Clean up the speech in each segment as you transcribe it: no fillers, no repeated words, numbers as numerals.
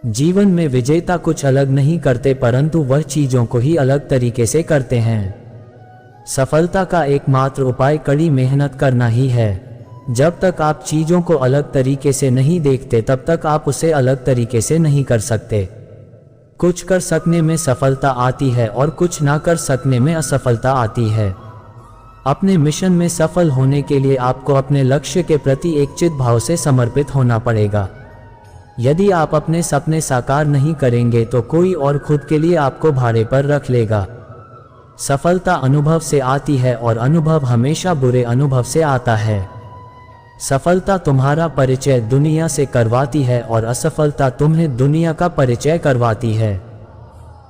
जीवन में विजेता कुछ अलग नहीं करते परंतु वह चीजों को ही अलग तरीके से करते हैं। सफलता का एकमात्र उपाय कड़ी मेहनत करना ही है। जब तक आप चीजों को अलग तरीके से नहीं देखते तब तक आप उसे अलग तरीके से नहीं कर सकते। कुछ कर सकने में सफलता आती है और कुछ ना कर सकने में असफलता आती है। अपने मिशन में सफल होने के लिए आपको अपने लक्ष्य के प्रति एक चित भाव से समर्पित होना पड़ेगा। यदि आप अपने सपने साकार नहीं करेंगे तो कोई और खुद के लिए आपको भाड़े पर रख लेगा। सफलता अनुभव से आती है और अनुभव हमेशा बुरे अनुभव से आता है। सफलता तुम्हारा परिचय दुनिया से करवाती है और असफलता तुम्हें दुनिया का परिचय करवाती है।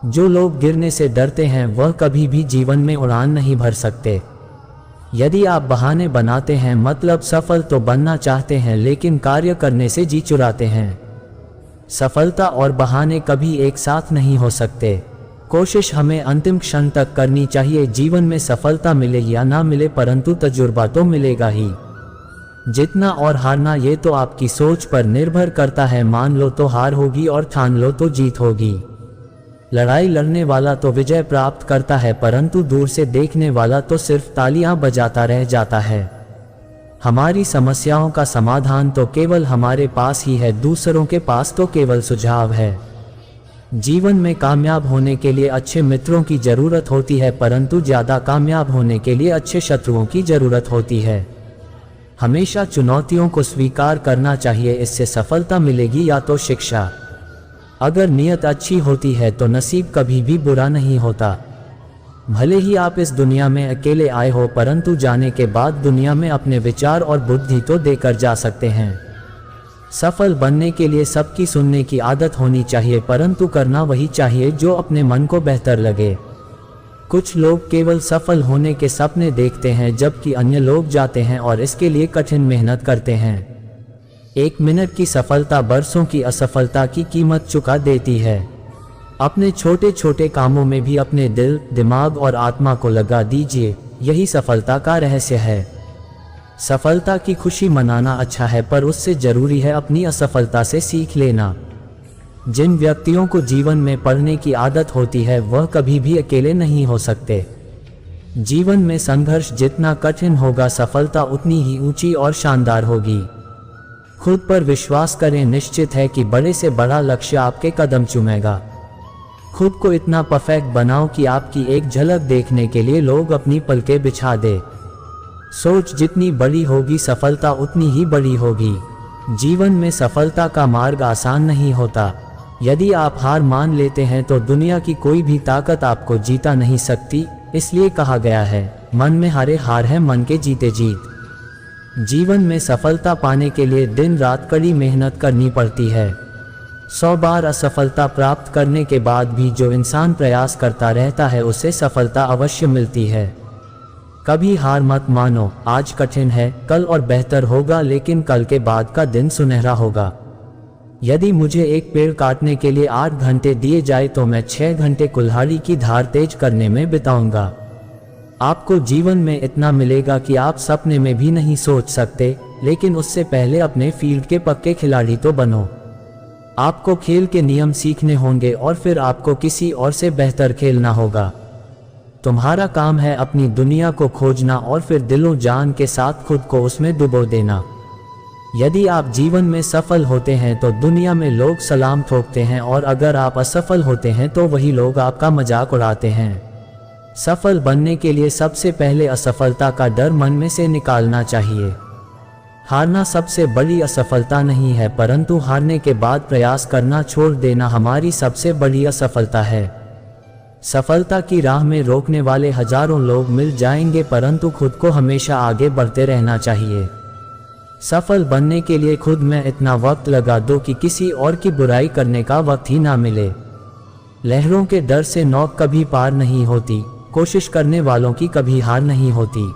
जो लोग गिरने से डरते हैं वह कभी भी जीवन में उड़ान नहीं भर सकते। यदि आप बहाने बनाते हैं मतलब सफल तो बनना चाहते हैं लेकिन कार्य करने से जी चुराते हैं। सफलता और बहाने कभी एक साथ नहीं हो सकते। कोशिश हमें अंतिम क्षण तक करनी चाहिए। जीवन में सफलता मिले या ना मिले परंतु तजुर्बा तो मिलेगा ही। जीतना और हारना ये तो आपकी सोच पर निर्भर करता है। मान लो तो हार होगी और ठान लो तो जीत होगी। लड़ाई लड़ने वाला तो विजय प्राप्त करता है परंतु दूर से देखने वाला तो सिर्फ तालियां बजाता रह जाता है। हमारी समस्याओं का समाधान तो केवल हमारे पास ही है, दूसरों के पास तो केवल सुझाव है। जीवन में कामयाब होने के लिए अच्छे मित्रों की जरूरत होती है परंतु ज्यादा कामयाब होने के लिए अच्छे शत्रुओं की जरूरत होती है। हमेशा चुनौतियों को स्वीकार करना चाहिए, इससे सफलता मिलेगी या तो शिक्षा। अगर नियत अच्छी होती है तो नसीब कभी भी बुरा नहीं होता। भले ही आप इस दुनिया में अकेले आए हो परंतु जाने के बाद दुनिया में अपने विचार और बुद्धि तो देकर जा सकते हैं। सफल बनने के लिए सबकी सुनने की आदत होनी चाहिए परंतु करना वही चाहिए जो अपने मन को बेहतर लगे। कुछ लोग केवल सफल होने के सपने देखते हैं जबकि अन्य लोग जाते हैं और इसके लिए कठिन मेहनत करते हैं। 1 मिनट की सफलता बरसों की असफलता की कीमत चुका देती है। अपने छोटे छोटे कामों में भी अपने दिल, दिमाग और आत्मा को लगा दीजिए, यही सफलता का रहस्य है। सफलता की खुशी मनाना अच्छा है पर उससे जरूरी है अपनी असफलता से सीख लेना। जिन व्यक्तियों को जीवन में पढ़ने की आदत होती है वह कभी भी अकेले नहीं हो सकते। जीवन में संघर्ष जितना कठिन होगा सफलता उतनी ही ऊंची और शानदार होगी। खुद पर विश्वास करें, निश्चित है कि बड़े से बड़ा लक्ष्य आपके कदम चूमेगा। खुद को इतना परफेक्ट बनाओ कि आपकी एक झलक देखने के लिए लोग अपनी पलकें बिछा दे। सोच जितनी बड़ी होगी सफलता उतनी ही बड़ी होगी। जीवन में सफलता का मार्ग आसान नहीं होता। यदि आप हार मान लेते हैं तो दुनिया की कोई भी ताकत आपको जीता नहीं सकती। इसलिए कहा गया है, मन में हारे हार है, मन के जीते जीत। जीवन में सफलता पाने के लिए दिन रात कड़ी मेहनत करनी पड़ती है। 100 बार असफलता प्राप्त करने के बाद भी जो इंसान प्रयास करता रहता है उसे सफलता अवश्य मिलती है। कभी हार मत मानो। आज कठिन है, कल और बेहतर होगा, लेकिन कल के बाद का दिन सुनहरा होगा। यदि मुझे एक पेड़ काटने के लिए 8 घंटे दिए जाए तो मैं 6 घंटे कुल्हाड़ी की धार तेज करने में बिताऊंगा। आपको जीवन में इतना मिलेगा कि आप सपने में भी नहीं सोच सकते, लेकिन उससे पहले अपने फील्ड के पक्के खिलाड़ी तो बनो। आपको खेल के नियम सीखने होंगे और फिर आपको किसी और से बेहतर खेलना होगा। तुम्हारा काम है अपनी दुनिया को खोजना और फिर दिलों जान के साथ खुद को उसमें डुबो देना। यदि आप जीवन में सफल होते हैं तो दुनिया में लोग सलाम ठोकते हैं और अगर आप असफल होते हैं तो वही लोग आपका मजाक उड़ाते हैं। सफल बनने के लिए सबसे पहले असफलता का डर मन में से निकालना चाहिए। हारना सबसे बड़ी असफलता नहीं है परंतु हारने के बाद प्रयास करना छोड़ देना हमारी सबसे बड़ी असफलता है। सफलता की राह में रोकने वाले हजारों लोग मिल जाएंगे परंतु खुद को हमेशा आगे बढ़ते रहना चाहिए। सफल बनने के लिए खुद में इतना वक्त लगा दो कि किसी और की बुराई करने का वक्त ही ना मिले। लहरों के डर से नौक कभी पार नहीं होती, कोशिश करने वालों की कभी हार नहीं होती।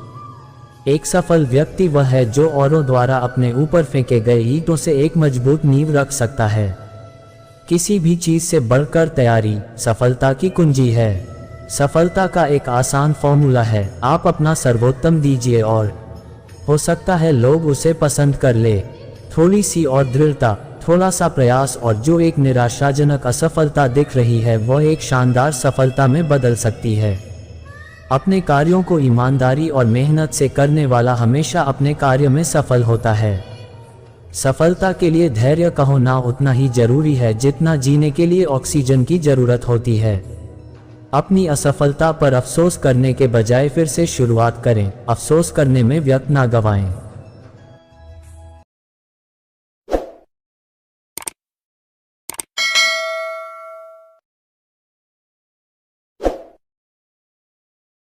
एक सफल व्यक्ति वह है जो औरों द्वारा अपने ऊपर फेंके गए ईंटों से एक मजबूत नींव रख सकता है। किसी भी चीज से बढ़कर तैयारी सफलता की कुंजी है। सफलता का एक आसान फॉर्मूला है, आप अपना सर्वोत्तम दीजिए और हो सकता है लोग उसे पसंद कर ले। थोड़ी सी और दृढ़ता, थोड़ा सा प्रयास और जो एक निराशाजनक असफलता दिख रही है वह एक शानदार सफलता में बदल सकती है। अपने कार्यों को ईमानदारी और मेहनत से करने वाला हमेशा अपने कार्य में सफल होता है। सफलता के लिए धैर्य का होना उतना ही जरूरी है जितना जीने के लिए ऑक्सीजन की जरूरत होती है। अपनी असफलता पर अफसोस करने के बजाय फिर से शुरुआत करें, अफसोस करने में वक्त ना गवाएं।